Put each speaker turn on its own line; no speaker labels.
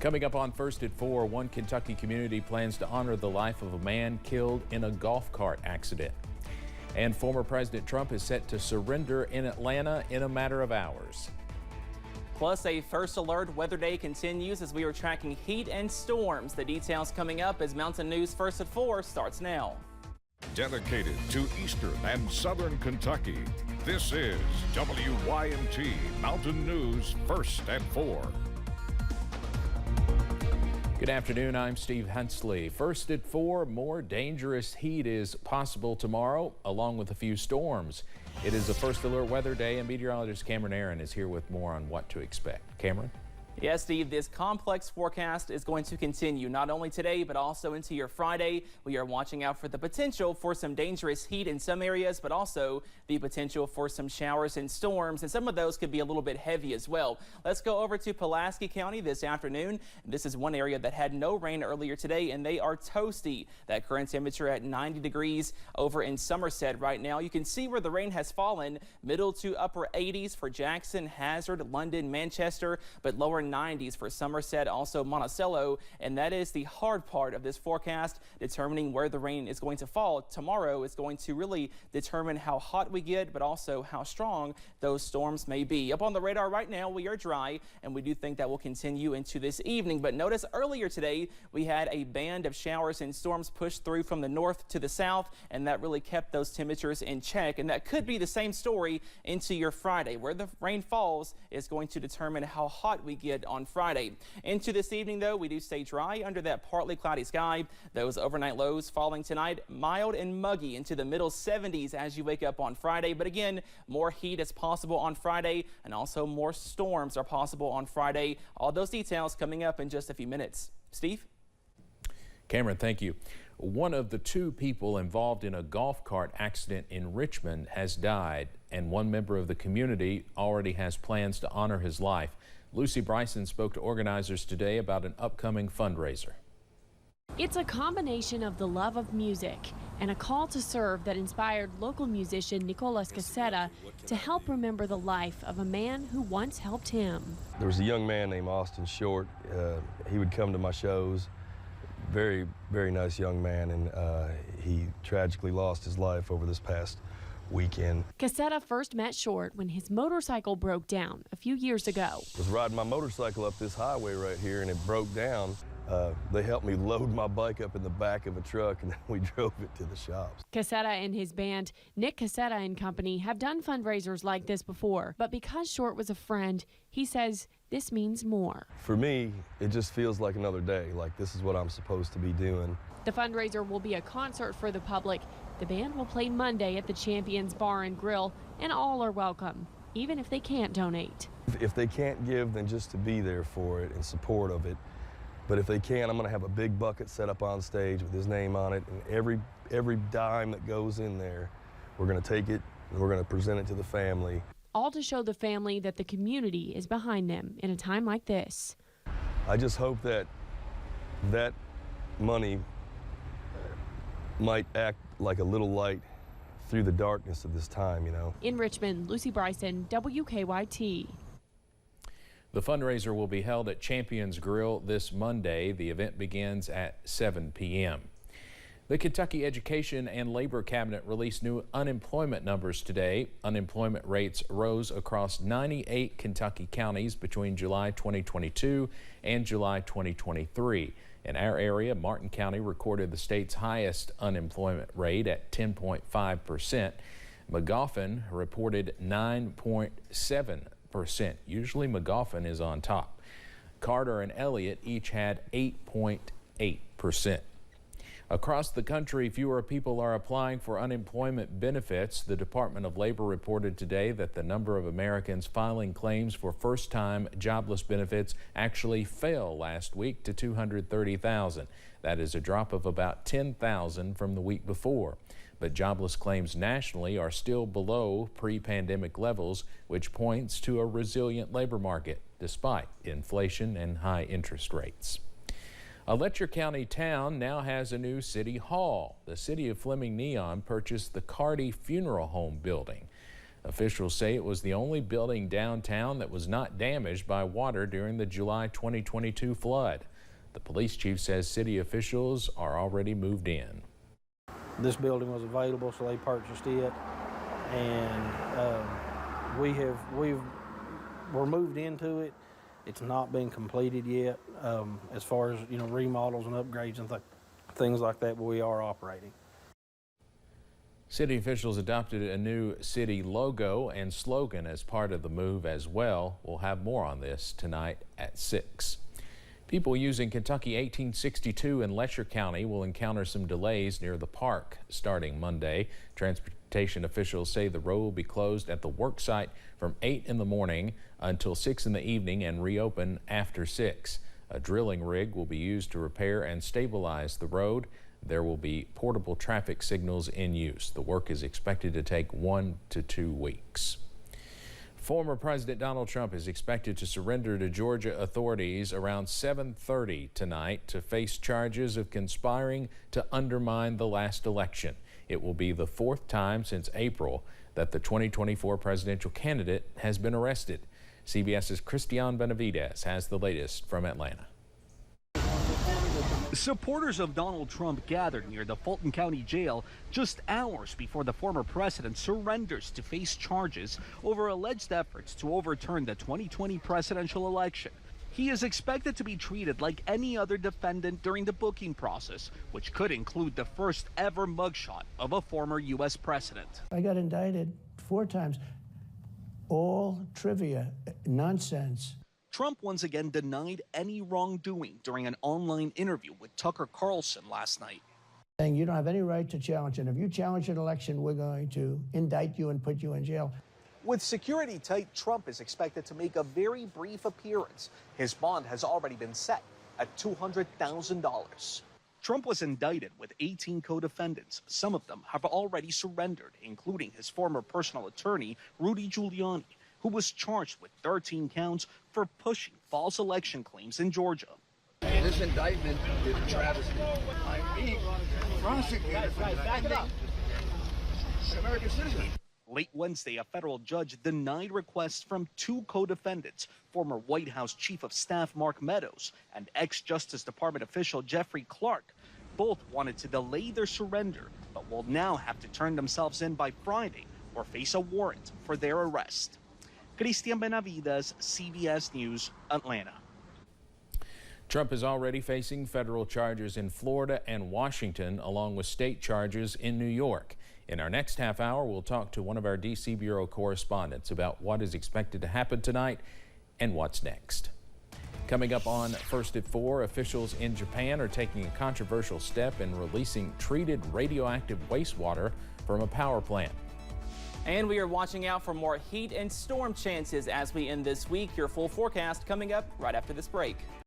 Coming up on First at 4, one Kentucky community plans to honor the life of a man killed in a golf cart accident. And former President Trump is set to surrender in Atlanta in a matter of hours.
Plus, a first alert weather day continues as we are tracking heat and storms. The details coming up as Mountain News First at 4 starts now.
Dedicated to Eastern and Southern Kentucky, this is WYMT Mountain News First at 4.
Good afternoon, I'm Steve Hensley. First at 4, more dangerous heat is possible tomorrow, along with a few storms. It is a first alert weather day, and meteorologist Cameron Aaron is here with more on what to expect. Cameron?
Yes, Steve, this complex forecast is going to continue not only today, but also into your Friday. We are watching out for the potential for some dangerous heat in some areas, but also the potential for some showers and storms, and some of those could be a little bit heavy as well. Let's go over to Pulaski County this afternoon. This is one area that had no rain earlier today, and they are toasty. That current temperature at 90 degrees over in Somerset right now. You can see where the rain has fallen, middle to upper 80s for Jackson, Hazard, London, Manchester, but lower 90s for Somerset, also Monticello, and that is the hard part of this forecast, determining where the rain is going to fall. Tomorrow is going to really determine how hot we get, but also how strong those storms may be. Up on the radar right now, we are dry, and we do think that will continue into this evening. But notice earlier today, we had a band of showers and storms push through from the north to the south, and that really kept those temperatures in check. And that could be the same story into your Friday. Where the rain falls is going to determine how hot we get on Friday. Into this evening, though, we do stay dry under that partly cloudy sky. Those overnight lows falling tonight, mild and muggy into the middle 70s as you wake up on Friday. But again, more heat is possible on Friday, and also more storms are possible on Friday. All those details coming up in just a few minutes. Steve?
Cameron, thank you. One of the two people involved in a golf cart accident in Richmond has died, and one member of the community already has plans to honor his life. Lucy Bryson spoke to organizers today about an upcoming fundraiser.
It's a combination of the love of music and a call to serve that inspired local musician Nicolas Cassetta to help remember the life of a man who once helped him.
There was a young man named Austin Short. He would come to my shows. Very, very nice young man, and he tragically lost his life over this past weekend.
Cassetta first met Short when his motorcycle broke down a few years ago.
I was riding my motorcycle up this highway right here, and it broke down. They helped me load my bike up in the back of a truck, and then we drove it to the shops.
Cassetta and his band, Nick Cassetta and Company, have done fundraisers like this before, but because Short was a friend, he says this means more.
For me, it just feels like another day, like this is what I'm supposed to be doing.
The fundraiser will be a concert for the public. The band will play Monday at the Champions Bar and Grill, and all are welcome, even if they can't donate.
If they can't give, then just to be there for it in support of it. But if they can, I'm going to have a big bucket set up on stage with his name on it, and every dime that goes in there, we're going to take it and we're going to present it to the family.
All to show the family that the community is behind them in a time like this.
I just hope that that money might act like a little light through the darkness of this time, you know.
In Richmond, Lucy Bryson, WKYT.
The fundraiser will be held at Champions Grill this Monday. The event begins at 7 p.m. The Kentucky Education and Labor Cabinet released new unemployment numbers today. Unemployment rates rose across 98 Kentucky counties between July 2022 and July 2023. In our area, Martin County recorded the state's highest unemployment rate at 10.5%. Magoffin reported 9.7%. Usually Magoffin is on top. Carter and Elliott each had 8.8%. Across the country, fewer people are applying for unemployment benefits. The Department of Labor reported today that the number of Americans filing claims for first-time jobless benefits actually fell last week to 230,000. That is a drop of about 10,000 from the week before. But jobless claims nationally are still below pre-pandemic levels, which points to a resilient labor market despite inflation and high interest rates. A Letcher County town now has a new city hall. The city of Fleming Neon purchased the Carty Funeral Home building. Officials say it was the only building downtown that was not damaged by water during the July 2022 flood. The police chief says city officials are already moved in.
This building was available, so they purchased it, and we're moved into it. It's not been completed yet, as far as remodels and upgrades and things like that, but we are operating.
City officials adopted a new city logo and slogan as part of the move as well. We'll have more on this tonight at 6. People using Kentucky 1862 in Letcher County will encounter some delays near the park starting Monday. Transportation officials say the road will be closed at the work site from 8 in the morning until 6 in the evening and reopen after 6. A drilling rig will be used to repair and stabilize the road. There will be portable traffic signals in use. The work is expected to take 1 to 2 weeks. Former President Donald Trump is expected to surrender to Georgia authorities around 7:30 tonight to face charges of conspiring to undermine the last election. It will be the 4th time since April that the 2024 presidential candidate has been arrested. CBS's Christian Benavidez has the latest from Atlanta.
Supporters of Donald Trump gathered near the Fulton County Jail just hours before the former president surrenders to face charges over alleged efforts to overturn the 2020 presidential election. He is expected to be treated like any other defendant during the booking process, which could include the first ever mugshot of a former U.S. president.
I got indicted 4 times. All trivia, nonsense.
Trump once again denied any wrongdoing during an online interview with Tucker Carlson last night.
Saying you don't have any right to challenge it. If you challenge an election, we're going to indict you and put you in jail.
With security tight, Trump is expected to make a very brief appearance. His bond has already been set at $200,000. Trump was indicted with 18 co-defendants. Some of them have already surrendered, including his former personal attorney, Rudy Giuliani, who was charged with 13 counts for pushing false election claims in Georgia.
This indictment is a travesty. I'm being prosecuted for defending an American citizen.
Late Wednesday, a federal judge denied requests from 2 co-defendants, former White House Chief of Staff Mark Meadows and ex-Justice Department official Jeffrey Clark. Both wanted to delay their surrender, but will now have to turn themselves in by Friday or face a warrant for their arrest. Christian Benavidez, CBS News, Atlanta.
Trump is already facing federal charges in Florida and Washington, along with state charges in New York. In our next half hour, we'll talk to one of our D.C. Bureau correspondents about what is expected to happen tonight and what's next. Coming up on First at 4, officials in Japan are taking a controversial step in releasing treated radioactive wastewater from a power plant.
And we are watching out for more heat and storm chances as we end this week. Your full forecast coming up right after this break.